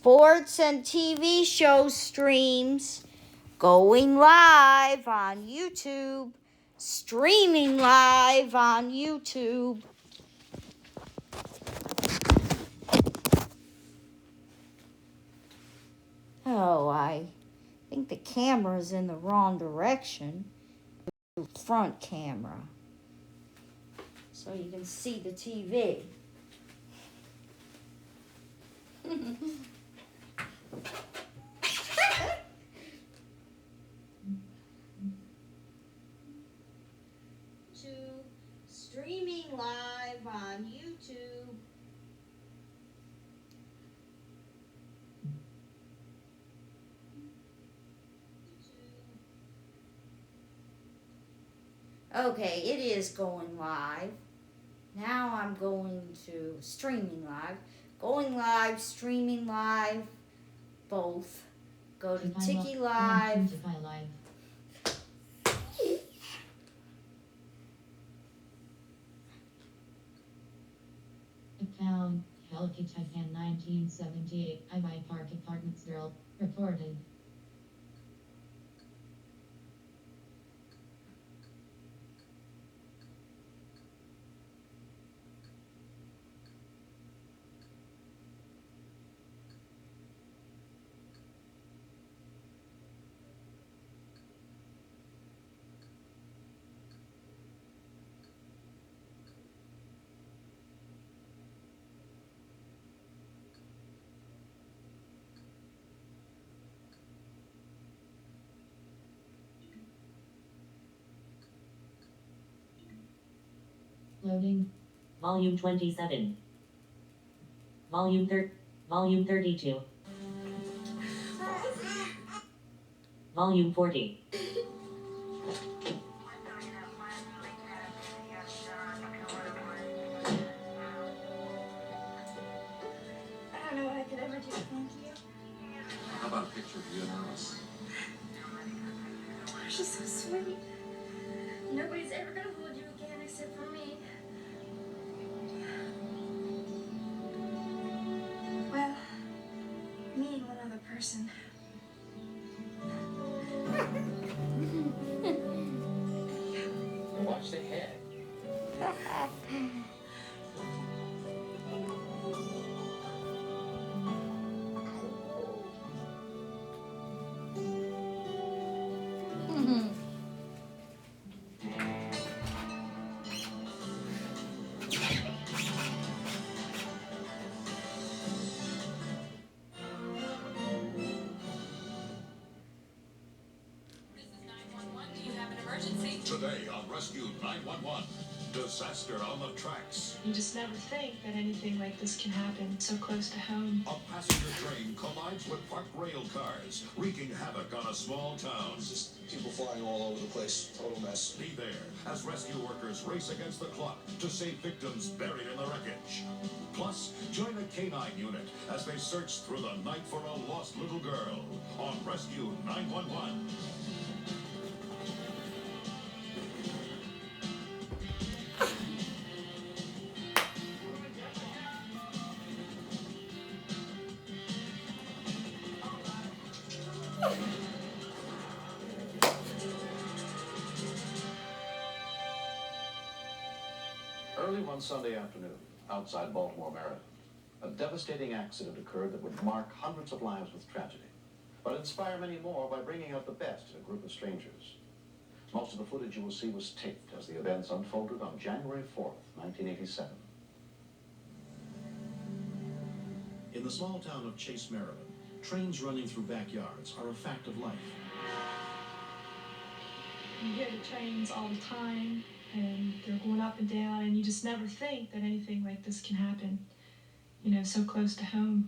sports and TV show streams, going live on YouTube, streaming live on YouTube. Oh, I think the camera's in the wrong direction. Front camera. So you can see the TV. Streaming live on YouTube. Okay, it is going live. Now I'm going to streaming live. Going live, streaming live, both. Go to Tiki Live. Account, Helki Taipan 1978, I buy Park Apartments Girl, reported. Loading. Volume 27. Volume 32. Volume 40. I don't know what I could ever do, thank you. How about a picture of you and Alice? She's so sweet. Nobody's ever gonna hold you again except for me. Well, me and one other person. Watch the head. Today on Rescue 911, disaster on the tracks. You just never think that anything like this can happen so close to home. A passenger train collides with parked rail cars, wreaking havoc on a small town. Just people flying all over the place, total mess. Be there as rescue workers race against the clock to save victims buried in the wreckage. Plus, join a canine unit as they search through the night for a lost little girl on Rescue 911. Early one Sunday afternoon, outside Baltimore, Maryland, a devastating accident occurred that would mark hundreds of lives with tragedy, but inspire many more by bringing out the best in a group of strangers. Most of the footage you will see was taped as the events unfolded on January 4th, 1987. In the small town of Chase, Maryland, trains running through backyards are a fact of life. You hear the trains all the time, and they're going up and down, and you just never think that anything like this can happen, you know, so close to home.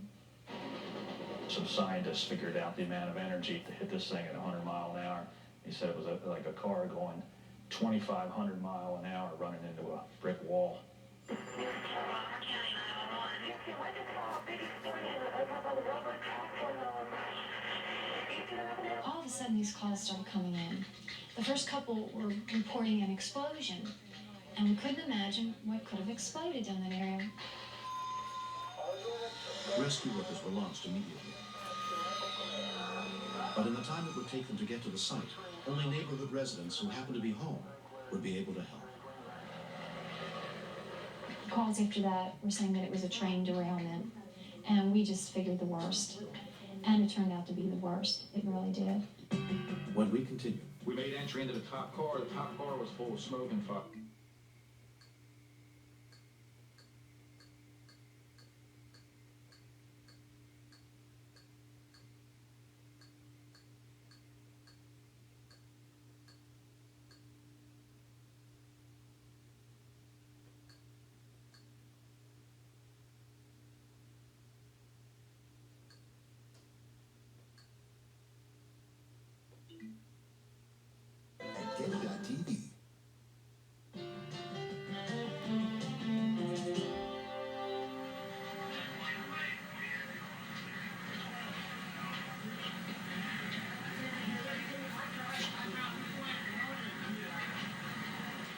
Some scientists figured out the amount of energy to hit this thing at 100 miles an hour. He said it was like a car going 2,500 miles an hour running into a brick wall. All of a sudden, these calls started coming in. The first couple were reporting an explosion, and we couldn't imagine what could have exploded down that area. Rescue workers were launched immediately. But in the time it would take them to get to the site, only neighborhood residents who happened to be home would be able to help. Calls after that were saying that it was a train derailment, and we just figured the worst. And it turned out to be the worst. It really did. When we continue. We made entry into the top car. The top car was full of smoke and fire. Get.tv.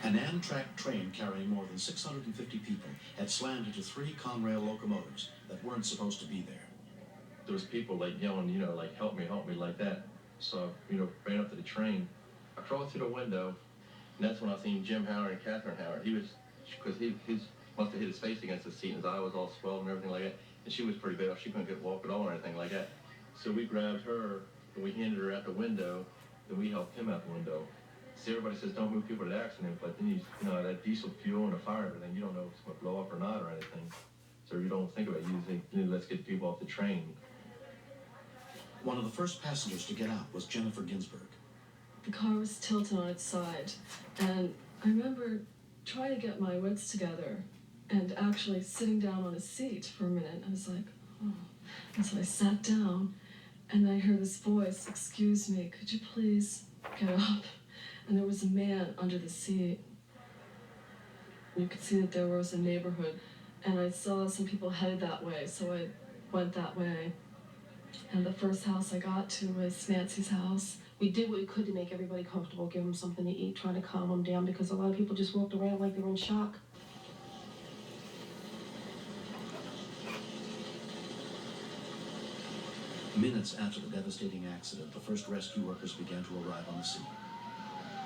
An Amtrack train carrying more than 650 people had slammed into 3 Conrail locomotives that weren't supposed to be there. There was people like yelling, like help me, like that. So, ran up to the train. I crawled through the window, and that's when I seen Jim Howard and Catherine Howard. He was, because he must have hit his face against the seat, and his eye was all swelled and everything like that. And she was pretty bad. She couldn't walk at all or anything like that. So we grabbed her, and we handed her out the window, and we helped him out the window. See, everybody says don't move people to the accident, but then that diesel fuel and the fire and everything, you don't know if it's going to blow up or not or anything. So you don't think about it. You think, let's get people off the train. One of the first passengers to get out was Jennifer Ginsburg. The car was tilted on its side, and I remember trying to get my wits together and actually sitting down on a seat for a minute. I was like, oh. And so I sat down, and I heard this voice, excuse me, could you please get up? And there was a man under the seat. You could see that there was a neighborhood, and I saw some people headed that way, so I went that way. And the first house I got to was Nancy's house. We did what we could to make everybody comfortable, give them something to eat, trying to calm them down, because a lot of people just walked around like they were in shock. Minutes after the devastating accident, the first rescue workers began to arrive on the scene.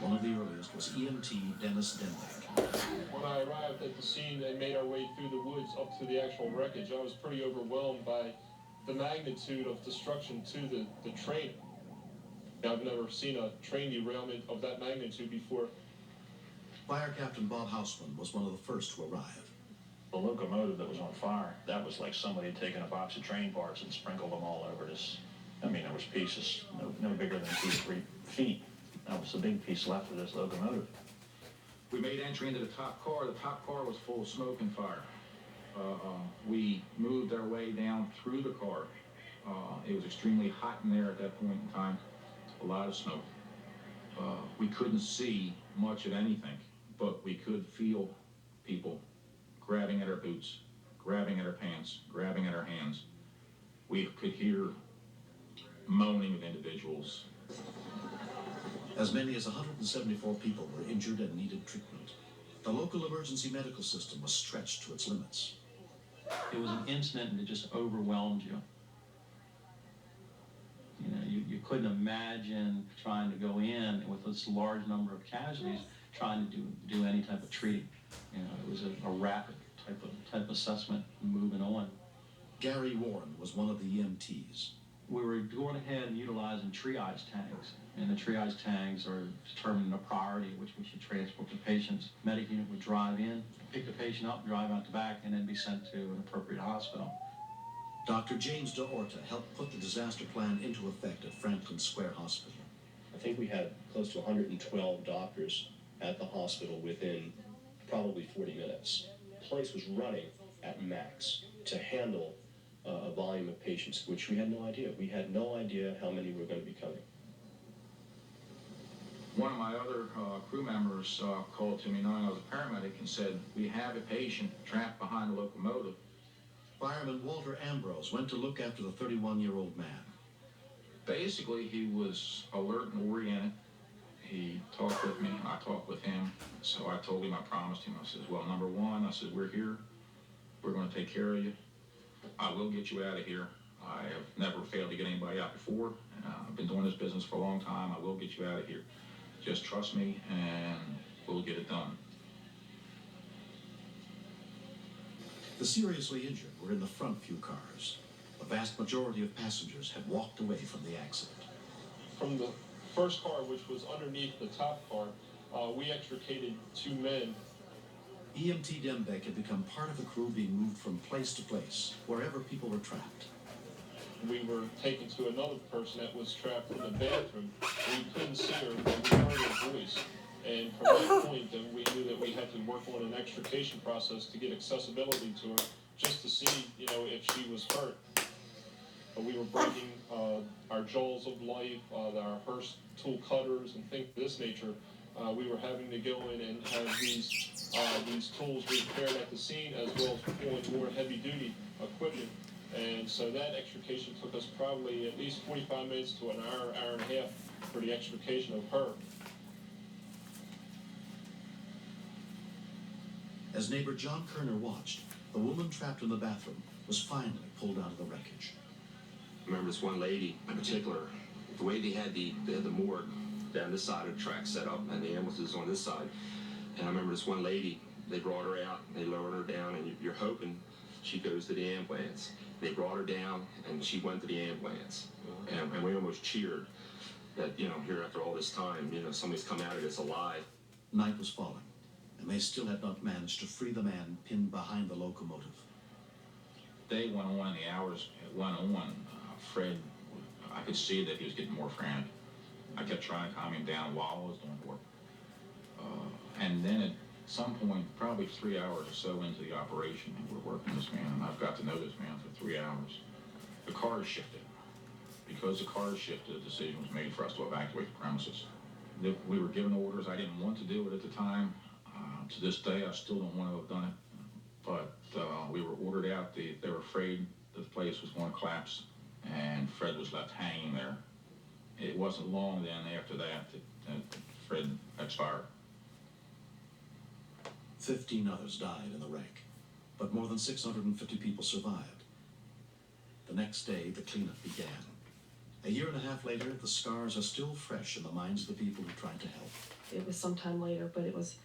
One of the earliest was EMT Dennis Denbeck. When I arrived at the scene and made our way through the woods up to the actual wreckage, I was pretty overwhelmed by the magnitude of destruction to the train. I've never seen a train derailment of that magnitude before. Fire Captain Bob Hausman was one of the first to arrive. The locomotive that was on fire, that was like somebody had taken a box of train parts and sprinkled them all over this. I mean, there was pieces no bigger than 2 or 3 feet. That was the big piece left of this locomotive. We made entry into the top car. The top car was full of smoke and fire. We moved our way down through the car. It was extremely hot in there at that point in time. A lot of smoke. We couldn't see much of anything, but we could feel people grabbing at our boots, grabbing at our pants, grabbing at our hands. We could hear moaning of individuals. As many as 174 people were injured and needed treatment. The local emergency medical system was stretched to its limits. It was an incident that just overwhelmed you. You couldn't imagine trying to go in with this large number of casualties, trying to do any type of treating. It was a rapid type assessment moving on. Gary Warren was one of the EMTs. We were going ahead and utilizing triage tags, and the triage tags are determining a priority which we should transport the patients. Medic unit would drive in, pick the patient up, drive out the back, and then be sent to an appropriate hospital. Dr. James DeOrta helped put the disaster plan into effect at Franklin Square Hospital. I think we had close to 112 doctors at the hospital within probably 40 minutes. The place was running at max to handle a volume of patients, which we had no idea. We had no idea how many were going to be coming. One of my other crew members called to me knowing I was a paramedic and said, we have a patient trapped behind the locomotive. Fireman Walter Ambrose went to look after the 31-year-old man. Basically, he was alert and oriented. He talked with me, I talked with him. So I told him, I promised him, I said, well, number one, I said, we're here. We're going to take care of you. I will get you out of here. I have never failed to get anybody out before. I've been doing this business for a long time. I will get you out of here. Just trust me, and we'll get it done. The seriously injured were in the front few cars. The vast majority of passengers had walked away from the accident. From the first car, which was underneath the top car, we extricated 2 men. EMT Dembeck had become part of the crew being moved from place to place, wherever people were trapped. We were taken to another person that was trapped in the bathroom. We couldn't see her, but we heard her voice. And from that point, then we knew that we had to work on an extrication process to get accessibility to her, just to see, if she was hurt. We were breaking our jaws of life, our Hearst tool cutters, and things of this nature. We were having to go in and have these tools repaired at the scene, as well as pulling more heavy-duty equipment. And so that extrication took us probably at least 45 minutes to an hour, hour and a half for the extrication of her. As neighbor John Kerner watched, the woman trapped in the bathroom was finally pulled out of the wreckage. I remember this one lady in particular, the way they had the morgue down this side of the track set up, and the ambulances on this side. And I remember this one lady, they brought her out, they lowered her down, and you're hoping she goes to the ambulance. They brought her down, and she went to the ambulance. And we almost cheered that, here after all this time, somebody's come out of this alive. Night was falling, and they still had not managed to free the man pinned behind the locomotive. Day went on, the hours went on. Fred, I could see that he was getting more frantic. I kept trying to calm him down while I was doing the work. And then at some point, probably 3 hours or so into the operation, and we're working this man, and I've got to know this man for 3 hours. The cars shifted. Because the cars shifted, a decision was made for us to evacuate the premises. We were given orders. I didn't want to do it at the time. To this day, I still don't want to have done it. But we were ordered out. They were afraid that the place was going to collapse, and Fred was left hanging there. It wasn't long then after that Fred expired. 15 others died in the wreck, but more than 650 people survived. The next day, the cleanup began. A year and a half later, the scars are still fresh in the minds of the people who tried to help. It was sometime later, but it was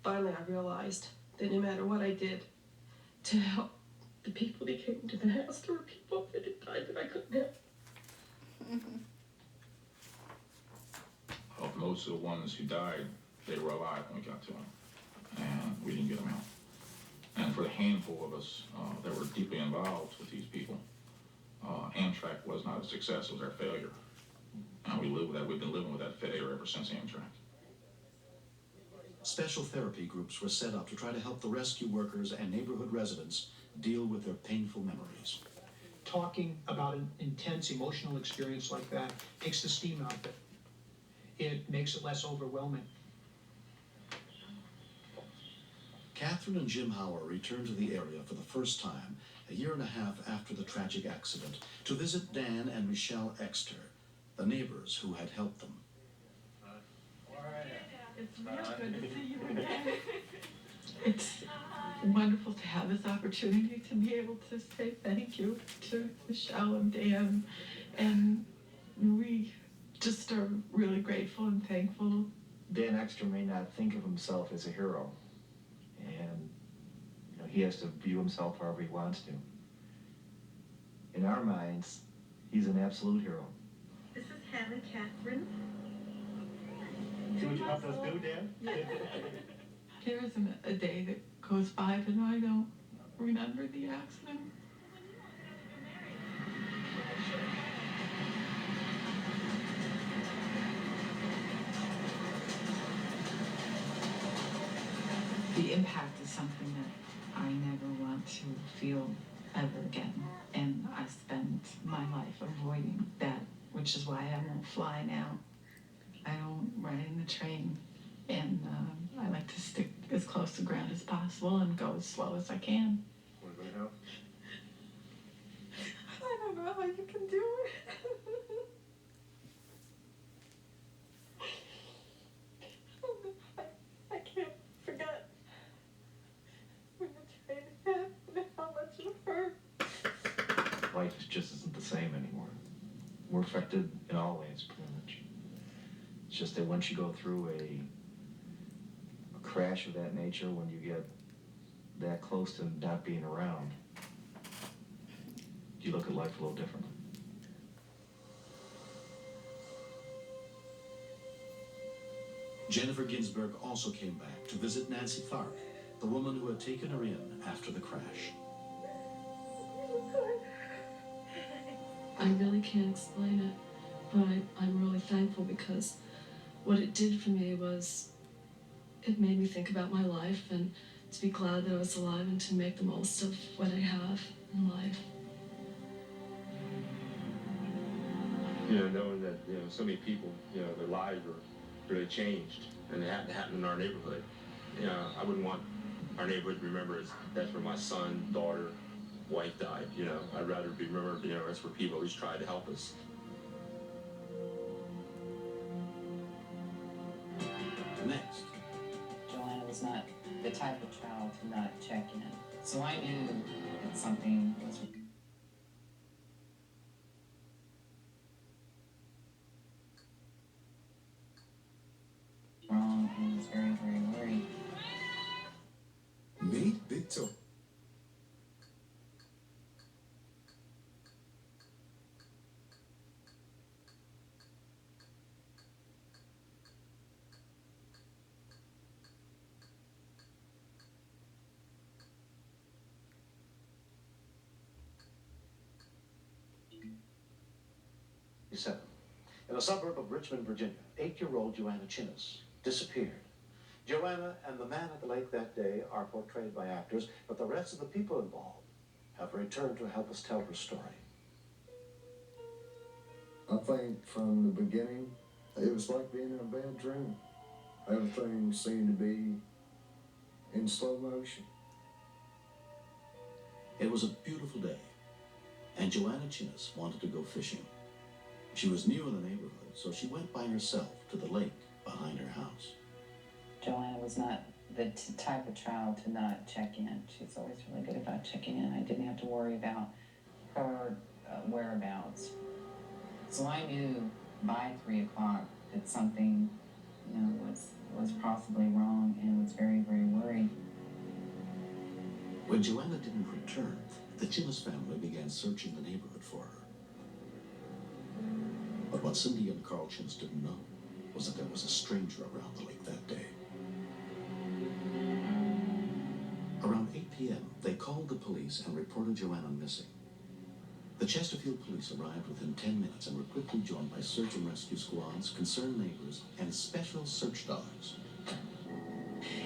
finally I realized that no matter what I did to help the people that came to the house, there were people that had died that I couldn't help. Of most of the ones who died, they were alive when we got to them, and we didn't get them out. And for the handful of us that were deeply involved with these people, Amtrack was not a success, it was our failure. And we live with that. We've been living with that failure ever since Amtrack. Special therapy groups were set up to try to help the rescue workers and neighborhood residents deal with their painful memories. Talking about an intense emotional experience like that takes the steam out of it. It makes it less overwhelming. Catherine and Jim Hauer returned to the area for the first time a year and a half after the tragic accident to visit Dan and Michelle Exter, the neighbors who had helped them. It's real good to see you again. It's wonderful to have this opportunity to be able to say thank you to Michelle and Dan, and we just are really grateful and thankful. Dan Exter may not think of himself as a hero, and he has to view himself however he wants to. In our minds, he's an absolute hero. This is Hannah Catherine. See what you helped us do, Dan? There isn't a day that goes by that I don't remember the accident. The impact is something that I never want to feel ever again. And I spent my life avoiding that, which is why I won't fly now. I don't ride in the train, and I like to stick as close to ground as possible and go as slow as I can. Want to go now? I don't know how you can do it. I can't forget when the train hit and how much it hurt. life just isn't the same anymore. We're affected in all ways, pretty much. It's just that once you go through a crash of that nature, when you get that close to not being around, you look at life a little differently. Jennifer Ginsburg also came back to visit Nancy Clark, the woman who had taken her in after the crash. I really can't explain it, but I'm really thankful because what it did for me was it made me think about my life and to be glad that I was alive and to make the most of what I have in life. You know, knowing that, you know, so many people, you know, their lives were really changed, and it happened in our neighborhood. You know, I wouldn't want our neighborhood to be remembered as that's where my son, daughter, wife died. You know, I'd rather be remembered, you know, that's where people always tried to help us. Next, Joanna was not the type of child to not check in. So I knew that something was wrong and was very, very worried. Meet Victor. In a suburb of Richmond, Virginia, 8-year-old Joanna Chinnis disappeared. Joanna and the man at the lake that day are portrayed by actors, but the rest of the people involved have returned to help us tell her story. I think from the beginning, it was like being in a bad dream. Everything seemed to be in slow motion. it was a beautiful day, and Joanna Chinnis wanted to go fishing. She was new in the neighborhood, so she went by herself to the lake behind her house. Joanna was not the type of child to not check in. She's always really good about checking in. I didn't have to worry about her whereabouts. So I knew by 3 o'clock that something, you know, was possibly wrong, and was very, very worried. When Joanna didn't return, the Chinnis family began searching the neighborhood for her. But what Cindy and Carl Chinnis didn't know was that there was a stranger around the lake that day. Around 8 p.m., they called the police and reported Joanna missing. The Chesterfield police arrived within 10 minutes and were quickly joined by search and rescue squads, concerned neighbors, and special search dogs.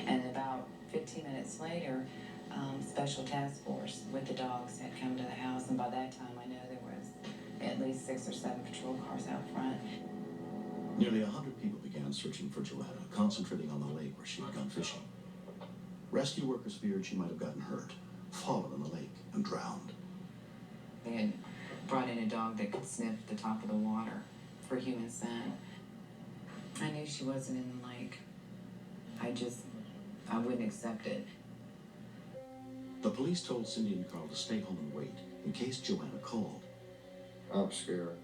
And about 15 minutes later, special task force with the dogs had come to the house, and by that time I know there was at least 6 or 7 patrol cars out front. Nearly 100 people began searching for Joanna, concentrating on the lake where she had gone fishing. Rescue workers feared she might have gotten hurt, fallen in the lake, and drowned. They had brought in a dog that could sniff the top of the water for human scent. I knew she wasn't in the lake. I wouldn't accept it. The police told Cindy and Carl to stay home and wait in case Joanna called. I was scared.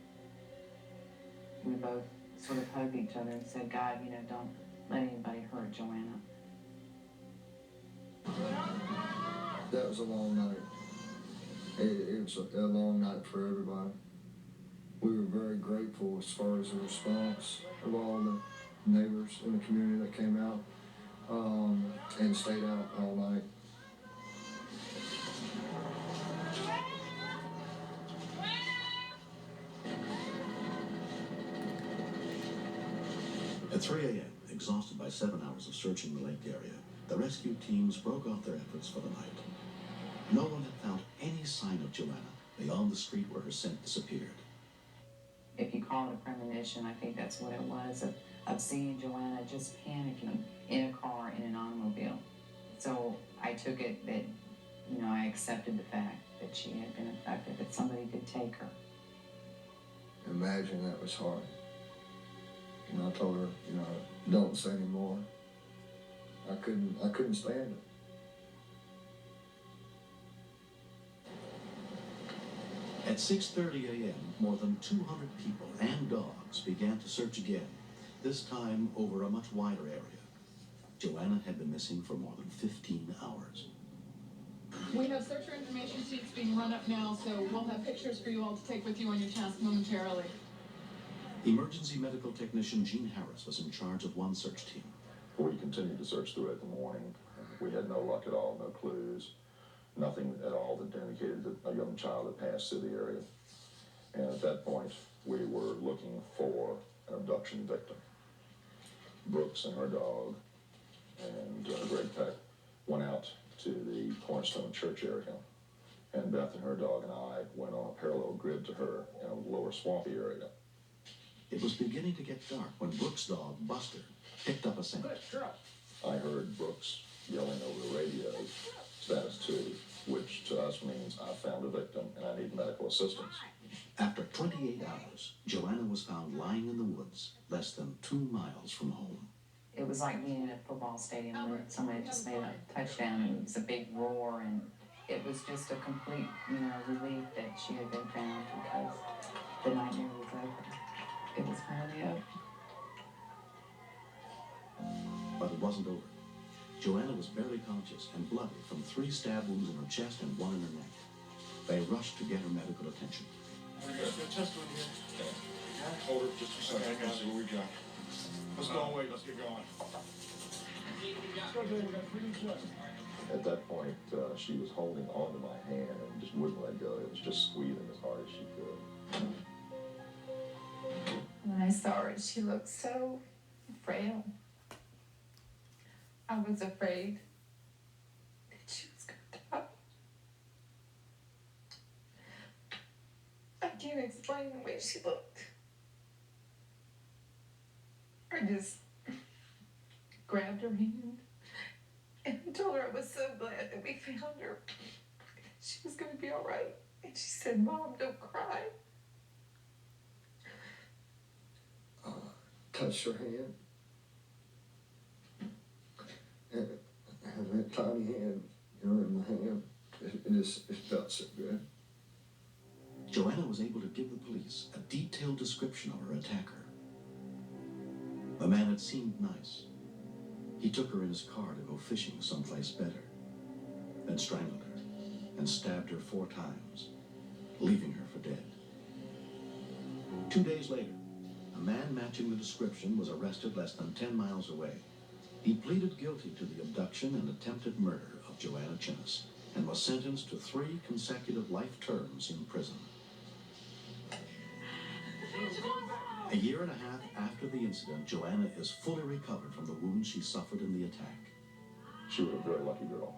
We both sort of hugged each other and said, God, you know, don't let anybody hurt Joanna. That was a long night. It was a long night for everybody. We were very grateful as far as the response of all the neighbors in the community that came out and stayed out all night. At 3 a.m., exhausted by 7 hours of searching the lake area, the rescue teams broke off their efforts for the night. No one had found any sign of Joanna beyond the street where her scent disappeared. If you call it a premonition, I think that's what it was, of seeing Joanna just panicking in a car, in an automobile. So I took it that, you know, I accepted the fact that she had been affected, that somebody could take her. Imagine that was hard. And I told her, you know, don't say anymore. I couldn't stand it. At At 6:30 a.m., more than 200 people and dogs began to search again, this time over a much wider area. Joanna had been missing for more than 15 hours. We have searcher information sheets being run up now, so we'll have pictures for you all to take with you on your task momentarily. Emergency medical technician Gene Harris was in charge of one search team. We continued to search throughout the morning. We had no luck at all, no clues, nothing at all that indicated that a young child had passed through the area. And at that point, we were looking for an abduction victim. Brooks and her dog and Greg Peck went out to the Cornerstone Church area, and Beth and her dog and I went on a parallel grid to her in a lower swampy area. It was beginning to get dark when Brooks' dog, Buster, picked up a scent. I heard Brooks yelling over the radio, status 2, which to us means I found a victim and I need medical assistance. After 28 hours, Joanna was found lying in the woods, less than 2 miles from home. It was like being in a football stadium when somebody just made a touchdown and it was a big roar, and it was just a complete, relief that she had been found because the nightmare was over. It was finally over. But it wasn't over. Joanna was barely conscious and bloody from 3 stab wounds in her chest and 1 in her neck. They rushed to get her medical attention. We got a chest wound here. Hold her just a second. Okay, see what we got. Let's go away. Let's get going. At that point, she was holding onto my hand and just wouldn't let go. It was just squeezing as hard as she could. When I saw her, she looked so frail. I was afraid that she was going to die. I can't explain the way she looked. I just grabbed her hand and told her I was so glad that we found her. She was going to be all right. And she said, "Mom, don't cry." Touched her hand. And that tiny hand, in my hand, it felt so good. Joanna was able to give the police a detailed description of her attacker. The man had seemed nice. He took her in his car to go fishing someplace better, then strangled her and stabbed her 4 times, leaving her for dead. 2 days later, a man matching the description was arrested less than 10 miles away. He pleaded guilty to the abduction and attempted murder of Joanna Chinnis and was sentenced to 3 consecutive life terms in prison. A year and a half after the incident, Joanna is fully recovered from the wounds she suffered in the attack. She was a very lucky girl.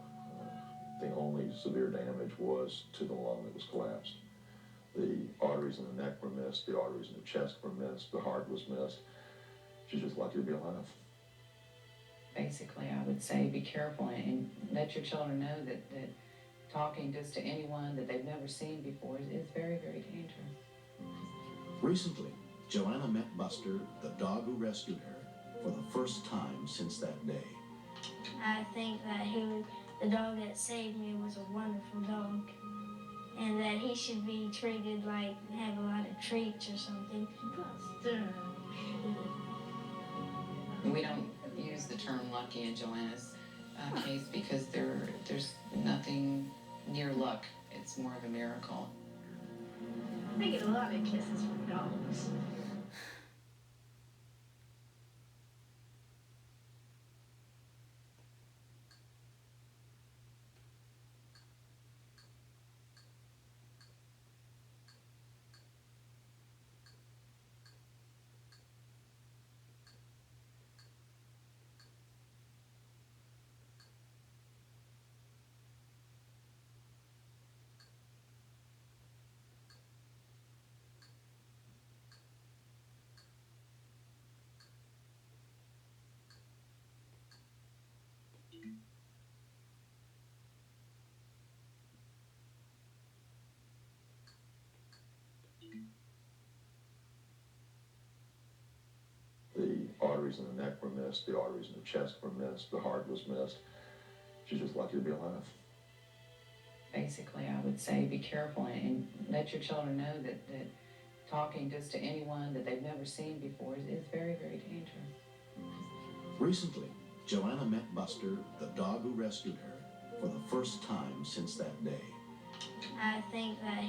The only severe damage was to the lung that was collapsed. The arteries in the neck were missed, the arteries in the chest were missed, the heart was missed. She's just lucky to be alive. Basically, I would say be careful and let your children know that talking just to anyone that they've never seen before is very, very dangerous. Recently, Joanna met Buster, the dog who rescued her, for the first time since that day. I think that the dog that saved me was a wonderful dog, and that he should be treated like, have a lot of treats or something. Buster. We don't use the term lucky in Joanna's case because there's nothing near luck. It's more of a miracle. I get a lot of kisses from dogs. The arteries in the neck were missed, the arteries in the chest were missed, the heart was missed. She's just lucky to be alive. basically, I would say be careful and let your children know that talking just to anyone that they've never seen before is very, very dangerous. Recently, Joanna met Buster, the dog who rescued her, for the first time since that day. I think that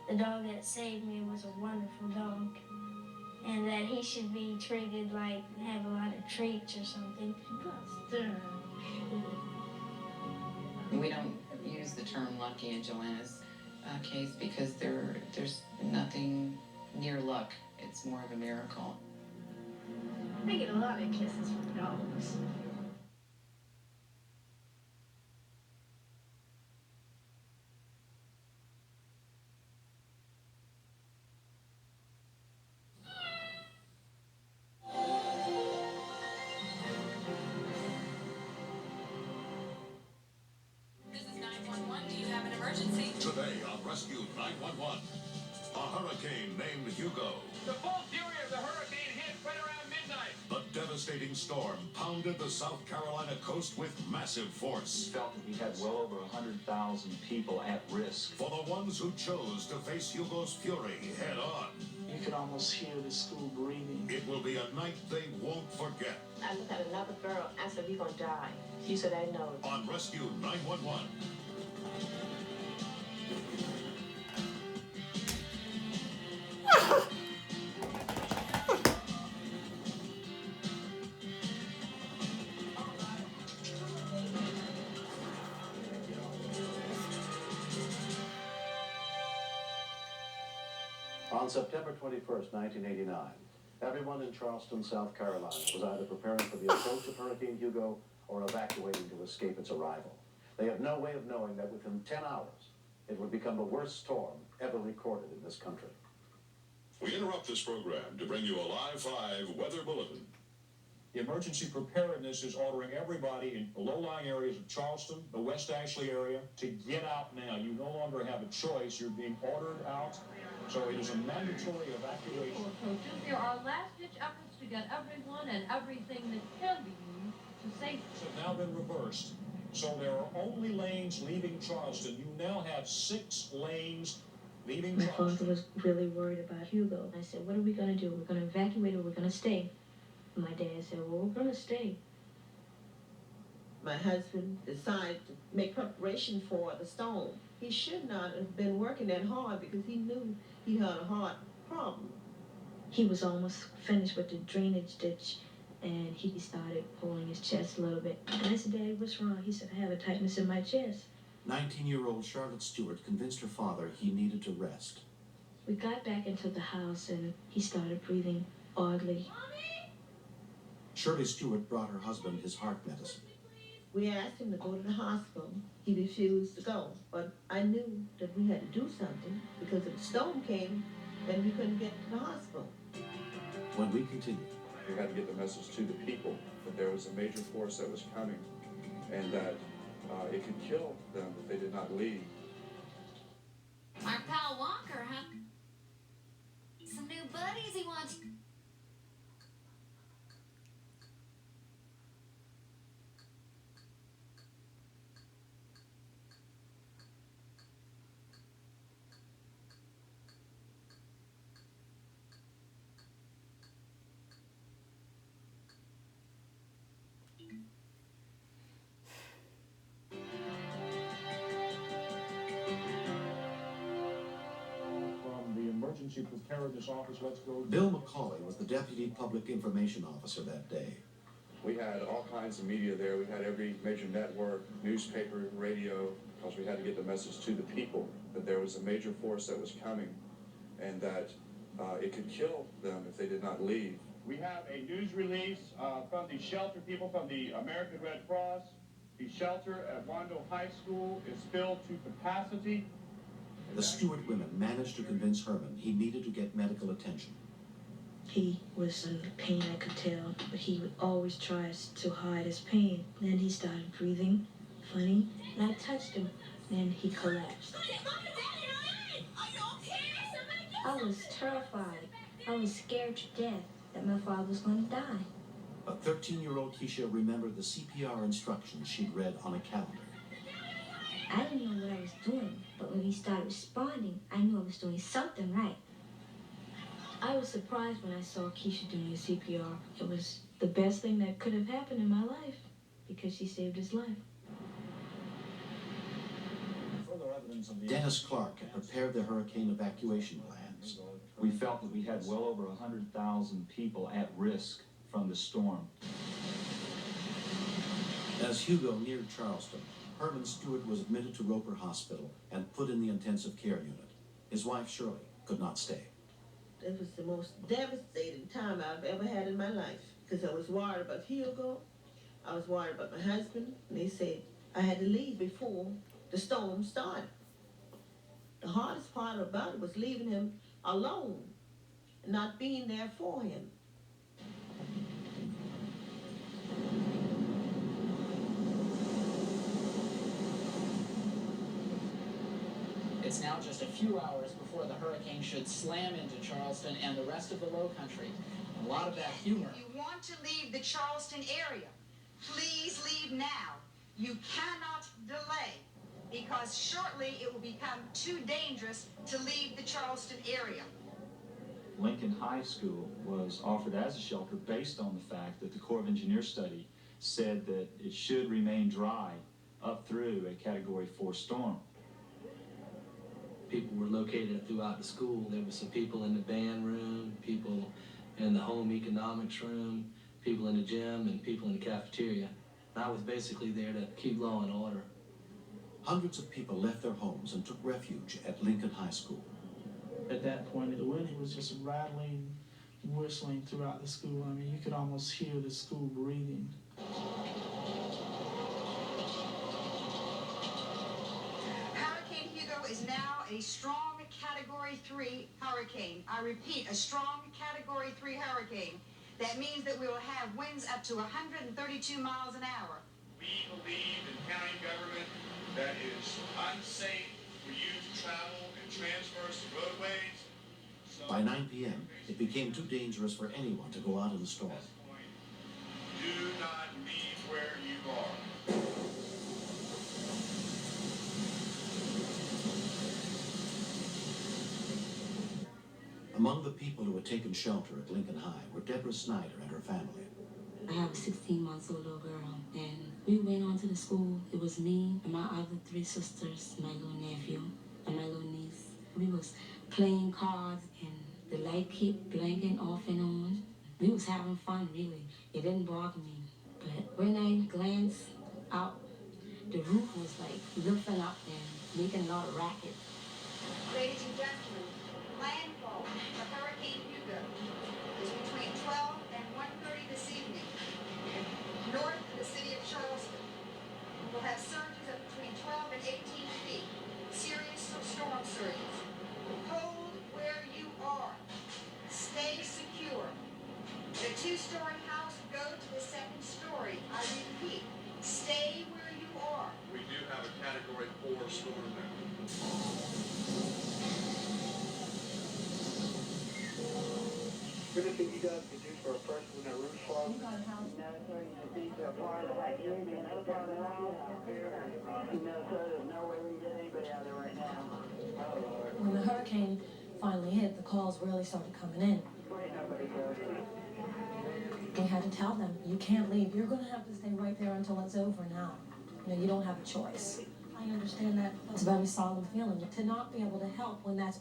the dog that saved me was a wonderful dog, and that he should be treated like, have a lot of treats or something. Buster. We don't use the term lucky in Joanna's case because there's nothing near luck. It's more of a miracle. I get a lot of kisses from dogs. This is 911. Do you have an emergency? Today on Rescue 911, a hurricane named Hugo. The full fury of the hurricane hit right around midnight. The devastating storm pounded the South Carolina coast with massive force. Felt that we had well over 100,000 people at risk. For the ones who chose to face Hugo's fury head on. You could almost hear the school breathing. It will be a night they won't forget. I looked at another girl. I said, "We're gonna die." She said, "I know." On Rescue 911. On September 21st, 1989, everyone in Charleston, South Carolina was either preparing for the approach of Hurricane Hugo or evacuating to escape its arrival. They had no way of knowing that within 10 hours, it would become the worst storm ever recorded in this country. We interrupt this program to bring you a Live 5 weather bulletin. The emergency preparedness is ordering everybody in the low-lying areas of Charleston, the West Ashley area, to get out now. You no longer have a choice. You're being ordered out. So it is a mandatory evacuation. Approaches. There are last-ditch efforts to get everyone and everything that can be used to safety. Have now been reversed. So there are only lanes leaving Charleston. You now have 6 lanes leaving My Charleston. father was really worried about Hugo. I said, "What are we going to do? We're going to evacuate or we're going to stay?" And my dad said, "Well, we're going to stay." My husband decided to make preparation for the storm. He should not have been working that hard because he knew he had a heart problem. He was almost finished with the drainage ditch, and he started pulling his chest a little bit. And I said, "Daddy, what's wrong?" He said, "I have a tightness in my chest." 19-year-old Charlotte Stewart convinced her father he needed to rest. We got back into the house, and he started breathing oddly. Shirley Stewart brought her husband his heart medicine. We asked him to go to the hospital. He refused to go. But I knew that we had to do something because if the storm came, then we couldn't get to the hospital. When we continue. We had to get the message to the people that there was a major force that was coming and that it could kill them if they did not leave. Our pal Walker, huh? Some new buddies he wants. From the emergency preparedness office, let's go. Bill McCauley was the deputy public information officer that day. We had all kinds of media there. We had every major network, newspaper, radio, because we had to get the message to the people that there was a major force that was coming and that it could kill them if they did not leave. We have a news release from the shelter people from the American Red Cross. The shelter at Wando High School is filled to capacity. The Stewart women managed to convince Herman he needed to get medical attention. He was in pain, I could tell, but he would always try to hide his pain. Then he started breathing funny, and I touched him, and he collapsed. I was terrified. I was scared to death that my father was going to die. But 13-year-old Keisha remembered the CPR instructions she'd read on a calendar. I didn't know what I was doing. he started responding, I knew I was doing something right. I was surprised when I saw Keisha doing CPR. It was the best thing that could have happened in my life because she saved his life. Dennis Clark had prepared the hurricane evacuation plans. We felt that we had well over 100,000 people at risk from the storm. As Hugo neared Charleston, Herman Stewart was admitted to Roper Hospital and put in the intensive care unit. His wife, Shirley, could not stay. It was the most devastating time I've ever had in my life because I was worried about Hugo. I was worried about my husband, and they said I had to leave before the storm started. The hardest part about it was leaving him alone and not being there for him. It's now just a few hours before the hurricane should slam into Charleston and the rest of the Low Country. A lot of that humor. If you want to leave the Charleston area, please leave now. You cannot delay, because shortly it will become too dangerous to leave the Charleston area. Lincoln High School was offered as a shelter based on the fact that the Corps of Engineers study said that it should remain dry up through a Category 4 storm. People were located throughout the school. There were some people in the band room, people in the home economics room, people in the gym, and people in the cafeteria. And I was basically there to keep law and order. Hundreds of people left their homes and took refuge at Lincoln High School. At that point, the wind was just rattling, whistling throughout the school. I mean, you could almost hear the school breathing. Hurricane Hugo is now a strong Category 3 hurricane. I repeat, a strong Category 3 hurricane. That means that we will have winds up to 132 miles an hour. We believe in county government that is unsafe for you to travel and transverse the roadways. So By 9 p.m., it became too dangerous for anyone to go out in the storm. do not leave where you are. Among the people who had taken shelter at Lincoln High were Deborah Snyder and her family. I have a 16-month-old little girl, and we went on to the school. It was me and my other 3 sisters, my little nephew, and my little niece. We was playing cards, and the light kept blinking off and on. We was having fun, really. It didn't bother me. But when I glanced out, the roof was like lifting up and making a lot of racket. Ladies and gentlemen, landfall for Hurricane Hugo is between 12 and 1:30 this evening, north of the city of Charleston. We'll have surges of between 12 and 18 feet, serious storm surges. Hold where you are. Stay secure. The 2-story house will go to the 2nd story. I repeat, stay where you are. We do have a Category 4 storm now. Anything you guys could do for a person with a roof fall? You got a house military to think they're part of that union. No, sir, there's no way we can get anybody out there right now. When the hurricane finally hit, the calls really started coming in. We had to tell them, you can't leave. You're going to have to stay right there until it's over now. You know, you don't have a choice. I understand that. It's a very solemn feeling to not be able to help when that's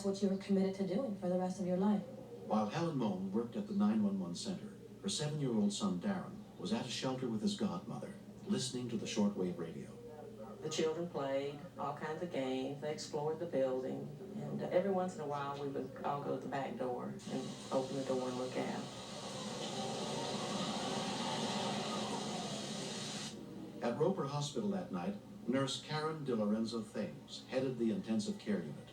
what you're committed to doing for the rest of your life. While Helen Moan worked at the 911 center, her 7-year-old son Darren was at a shelter with his godmother, listening to the shortwave radio. The children played all kinds of games. They explored the building. And every once in a while, we would all go to the back door and open the door and look out. At Roper Hospital that night, nurse Karen DiLorenzo Thames headed the intensive care unit.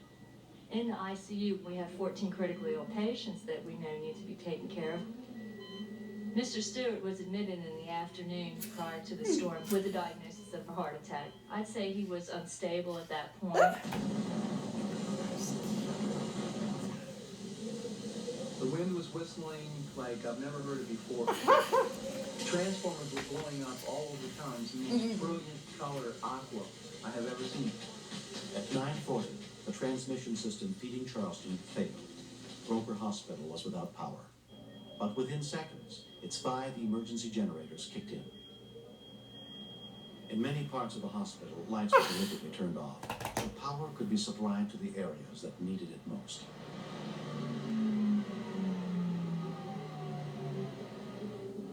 In the ICU, we have 14 critically ill patients that we know need to be taken care of. Mr. Stewart was admitted in the afternoon prior to the storm with a diagnosis of a heart attack. I'd say he was unstable at that point. The wind was whistling like I've never heard it before. Transformers were blowing up all over town. It's the most brilliant color aqua I have ever seen. At 9:40, the transmission system feeding Charleston failed. Roper Hospital was without power. But within seconds, its 5 emergency generators kicked in. In many parts of the hospital, lights were deliberately turned off, so power could be supplied to the areas that needed it most.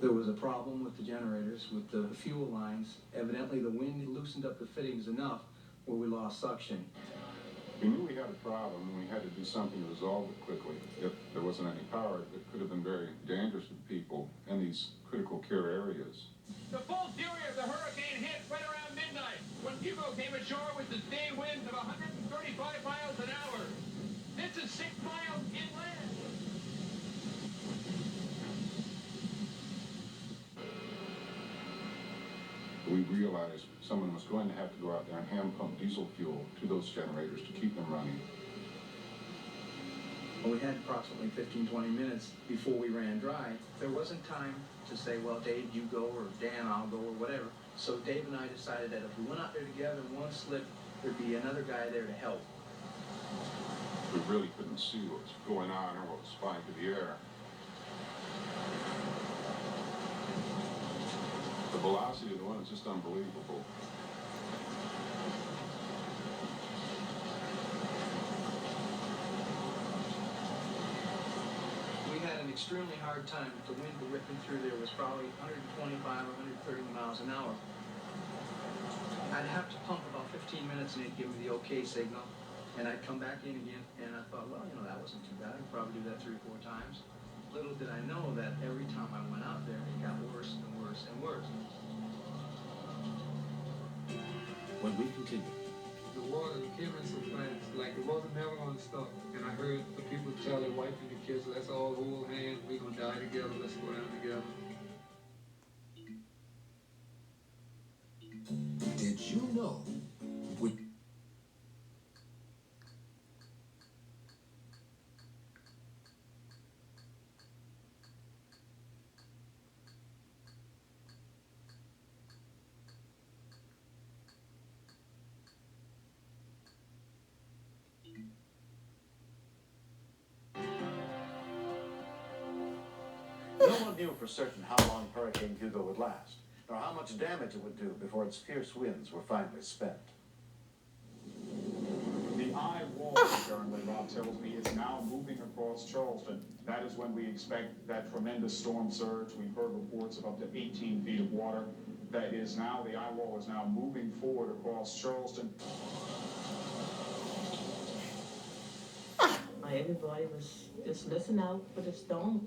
There was a problem with the generators, with the fuel lines. Evidently, the wind loosened up the fittings enough where we lost suction. We knew we had a problem and we had to do something to resolve it quickly. If there wasn't any power, it could have been very dangerous to people in these critical care areas. The full fury of the hurricane hit right around midnight when Hugo came ashore with sustained winds of 135 miles an hour. This is 6 miles inland. We realized someone was going to have to go out there and hand pump diesel fuel to those generators to keep them running. We had approximately 15-20 minutes before we ran dry. There wasn't time to say, well, Dave, you go, or Dan, I'll go, or whatever. So Dave and I decided that if we went out there together and one slipped, there'd be another guy there to help. We really couldn't see what was going on or what was flying through the air. The velocity of the one is just unbelievable. We had an extremely hard time. The wind ripping through there was probably 125 or 130 miles an hour. I'd have to pump about 15 minutes and they'd give me the okay signal. And I'd come back in again and I thought, well, that wasn't too bad. I'd probably do that 3 or 4 times. Little did I know that every time I went out there, it got worse and worse and worse. When we continued, the water came in so fast, like it wasn't never gonna stop. And I heard the people tell their wife and the kids, let's all hold hands, we're gonna die together, let's go down together. Did you know? No one knew for certain how long Hurricane Hugo would last, nor how much damage it would do before its fierce winds were finally spent. The eye wall, apparently, Rob tells me, is now moving across Charleston. That is when we expect that tremendous storm surge. We've heard reports of up to 18 feet of water. That is now, the eye wall is now moving forward across Charleston. Everybody was just listening out for the storm.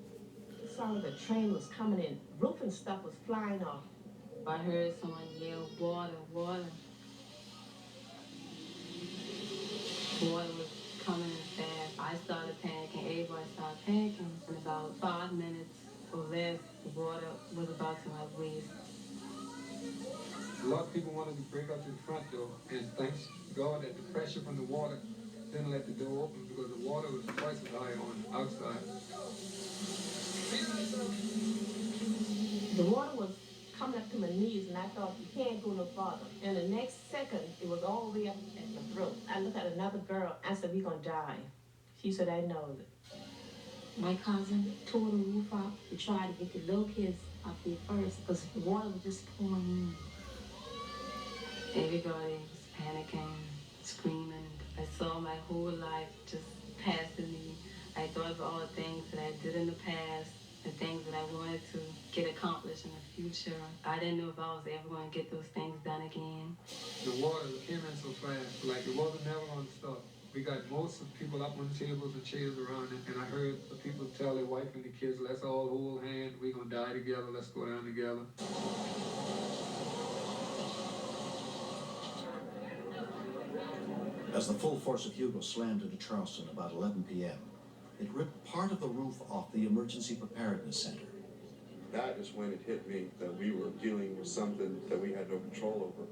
It sounded like the train was coming in. Roof and stuff was flying off. I heard someone yell, water, water. Water was coming in fast. I started panicking, everybody started panicking. In about 5 minutes or less, the water was about to my waist. A lot of people wanted to break out to the front door, and thanks God that the pressure from the water didn't let the door open because the water was twice as high on the outside. The water was coming up to my knees, and I thought, you can't go no farther. And the next second, it was all the way up at my throat. I looked at another girl. I said, we're going to die. She said, I know it. My cousin tore the roof out to try to get the little kids up there first because the water was just pouring in. Everybody was panicking, screaming. I saw my whole life just passing me. I thought of all the things that I did in the past, the things that I wanted to get accomplished in the future. I didn't know if I was ever going to get those things done again. The water came in so fast, like it wasn't never going to stop. We got most of the people up on tables and chairs around it, and I heard the people tell their wife and the kids, let's all hold hands, we're going to die together, let's go down together. As the full force of Hugo slammed into Charleston about 11 p.m., it ripped part of the roof off the Emergency Preparedness Center. That is when it hit me that we were dealing with something that we had no control over.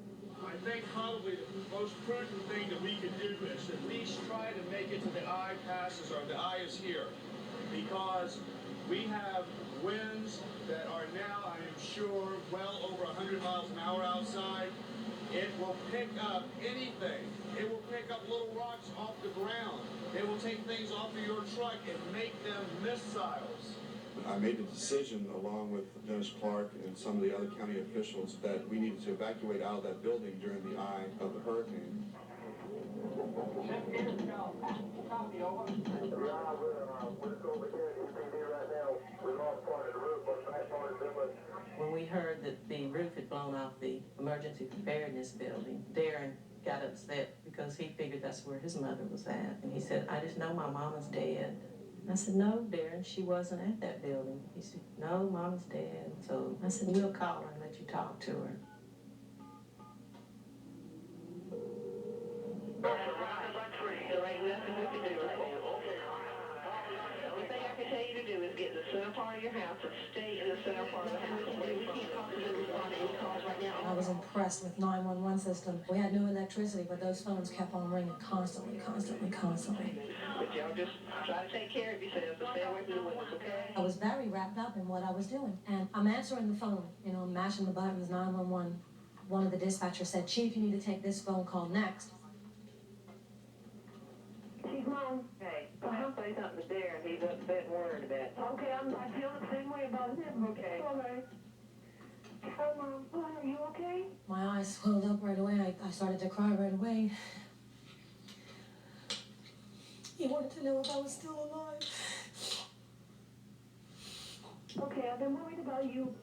I think probably the most prudent thing that we could do is at least try to make it to the eye passes, or the eye is here, because we have winds that are now, I am sure, well over 100 miles an hour outside. It will pick up anything. It will pick up little rocks off the ground. They will take things off of your truck and make them missiles. I made the decision, along with Dennis Clark and some of the other county officials, that we needed to evacuate out of that building during the eye of the hurricane. When we heard that the roof had blown off the emergency preparedness building, Darren got upset because he figured that's where his mother was at. And he said, I just know my mama's dead. I said, no, Darren, she wasn't at that building. He said, no, Mama's dead. So I said, we'll call her and let you talk to her. There ain't nothing we can do right now. The only thing I can tell you to do is get in the center part of your house and stay in the center part of the house. We can't possibly respond to any calls right now. I was impressed with 911 system. We had no electricity, but those phones kept on ringing constantly. But y'all just try to take care of yourselves and stay away from the windows, okay? I was very wrapped up in what I was doing. And I'm answering the phone, you know, mashing the buttons, 911. One of the dispatchers said, Chief, you need to take this phone call next. Chief Mom. Hey, I'll say something to Darren. He's upset and worried about it. Okay, I feel the same way about him. Okay. All right. Hi, Mom. Are you okay? My eyes swelled up right away. I started to cry right away. He wanted to know if I was still alive. Okay, I've been worried about you.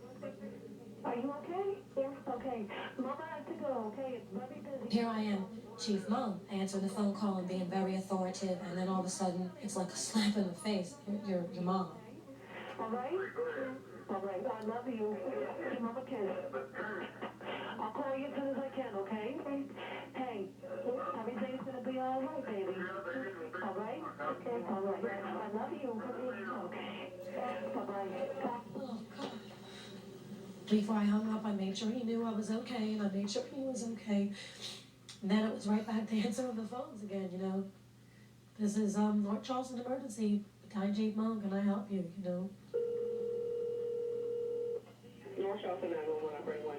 Are you okay? Yes. Okay. Mama has to go, okay? It's very busy. Here I am, Chief Mom, answering the phone call and being very authoritative, and then all of a sudden, it's like a slap in the face. Your mom. All right? All right. I love you. Give Mama a kiss. I'll call you as soon as I can, okay? Hey, everything's gonna be all right, baby. All right? Okay. All right. I love you. Okay. Bye-bye. Oh, God. Before I hung up, I made sure he knew I was okay, and I made sure he was okay. And then it was right back to answering the phones again, you know. This is North Charleston Emergency. Battalion Chief Mom, can I help you, you know? North Charleston 911, I bring one.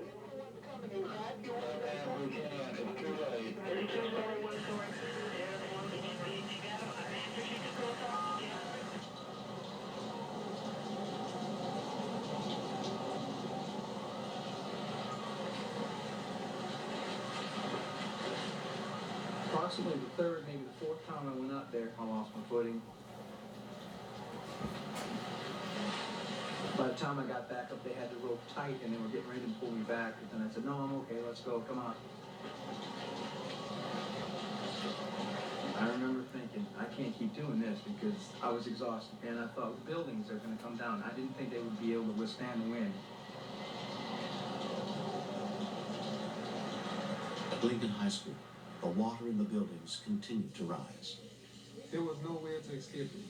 Approximately the third, maybe the fourth time I went up there, I lost my footing. By the time I got back up, they had the rope tight and they were getting ready to pull me back. But then I said, no, I'm okay, let's go, come on. I remember thinking, I can't keep doing this because I was exhausted and I thought buildings are going to come down. I didn't think they would be able to withstand the wind. At Lincoln High School, the water in the buildings continued to rise. There was nowhere to escape it.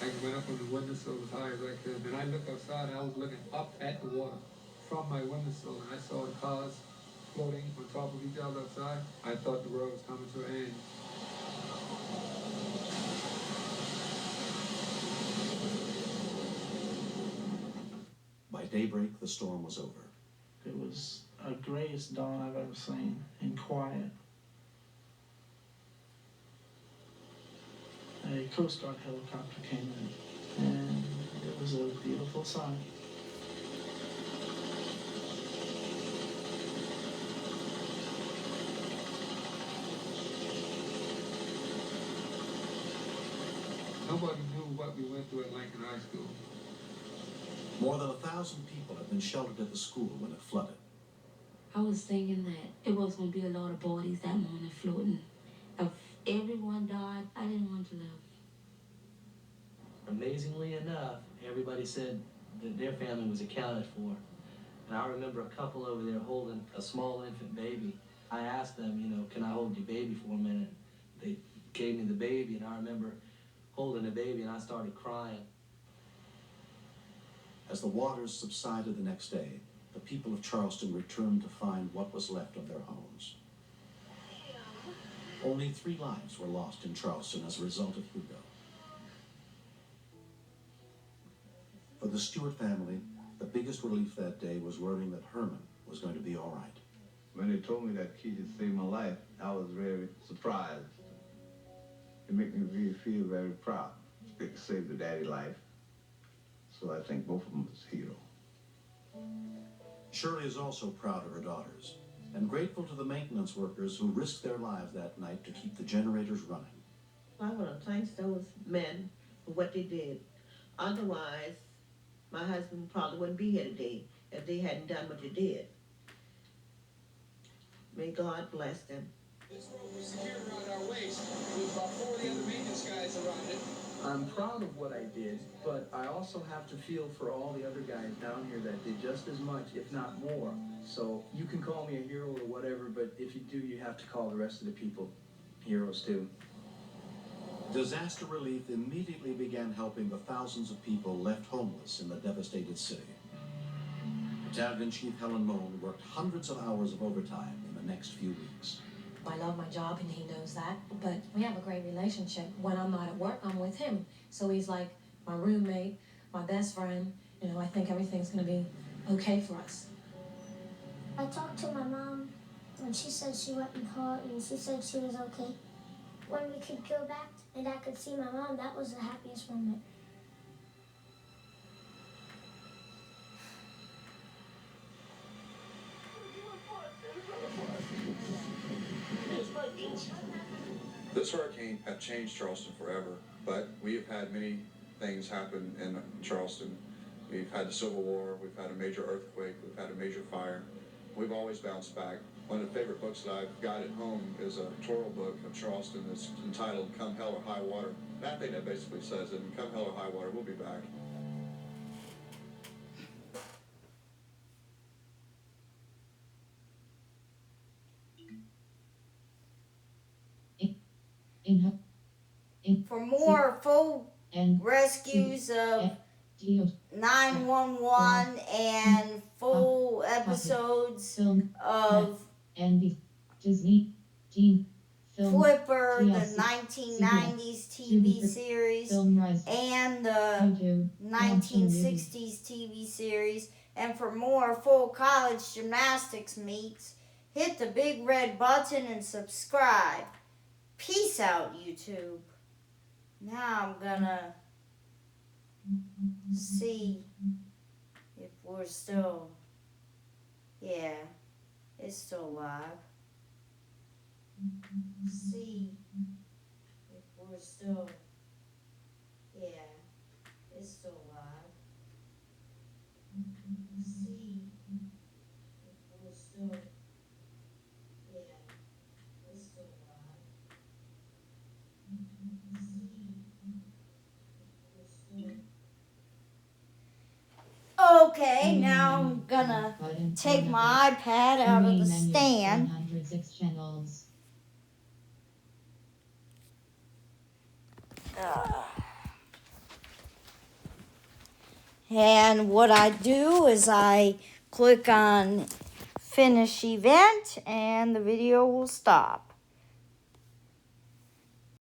I went up on the windowsill as high as I could. And I looked outside and I was looking up at the water from my windowsill, and I saw the cars floating on top of each other outside. I thought the world was coming to an end. By daybreak, the storm was over. It was a grayest dawn I've ever seen, and quiet. A Coast Guard helicopter came in, and it was a beautiful sight. Nobody knew what we went through at Lincoln High School. More than 1,000 people had been sheltered at the school when it flooded. I was thinking that it was going to be a lot of bodies that morning floating. If everyone died, I didn't want to live. Amazingly enough, everybody said that their family was accounted for. And I remember a couple over there holding a small infant baby. I asked them, you know, can I hold your baby for a minute? They gave me the baby, and I remember holding the baby, and I started crying. As the waters subsided the next day, the people of Charleston returned to find what was left of their homes. Only 3 lives were lost in Charleston as a result of Hugo. For the Stewart family, biggest relief that day was learning that Herman was going to be all right. When they told me that Keith had saved my life, I was very surprised. It made me really feel very proud. They saved the daddy life. So I think both of them was heroes. Shirley is also proud of her daughters and grateful to the maintenance workers who risked their lives that night to keep the generators running. I want to thank those men for what they did. Otherwise, my husband probably wouldn't be here today if they hadn't done what they did. May God bless them. This rope was secured around our waist with about 4 of the other maintenance guys around it. I'm proud of what I did, but I also have to feel for all the other guys down here that did just as much, if not more. So you can call me a hero or whatever, but if you do, you have to call the rest of the people heroes too. Disaster relief immediately began helping the thousands of people left homeless in the devastated city. Battalion Chief Helen Moan worked hundreds of hours of overtime in the next few weeks. I love my job and he knows that, but we have a great relationship. When I'm not at work, I'm with him. So he's like my roommate, my best friend. You know, I think everything's gonna be okay for us. I talked to my mom and she said she went and called and she said she was okay. When we could go back and I could see my mom, that was the happiest moment. This hurricane had changed Charleston forever, but we have had many things happen in Charleston. We've had the Civil War, we've had a major earthquake, we've had a major fire. We've always bounced back. One of the favorite books that I've got at home is a tour book of Charleston that's entitled Come Hell or High Water. And I think that basically says it, come hell or high water, we'll be back. For more full rescues of 911 and full episodes of Flipper, the 1990s TV series, and the 1960s TV series, and for more full college gymnastics meets, hit the big red button and subscribe. Peace out, YouTube. Now I'm gonna see if we're still, yeah, it's still live. See if we're still, yeah, it's still live. See if we're still, yeah, it's still live. Okay, now I'm gonna take my iPad out of the stand. And what I do is I click on finish event and the video will stop.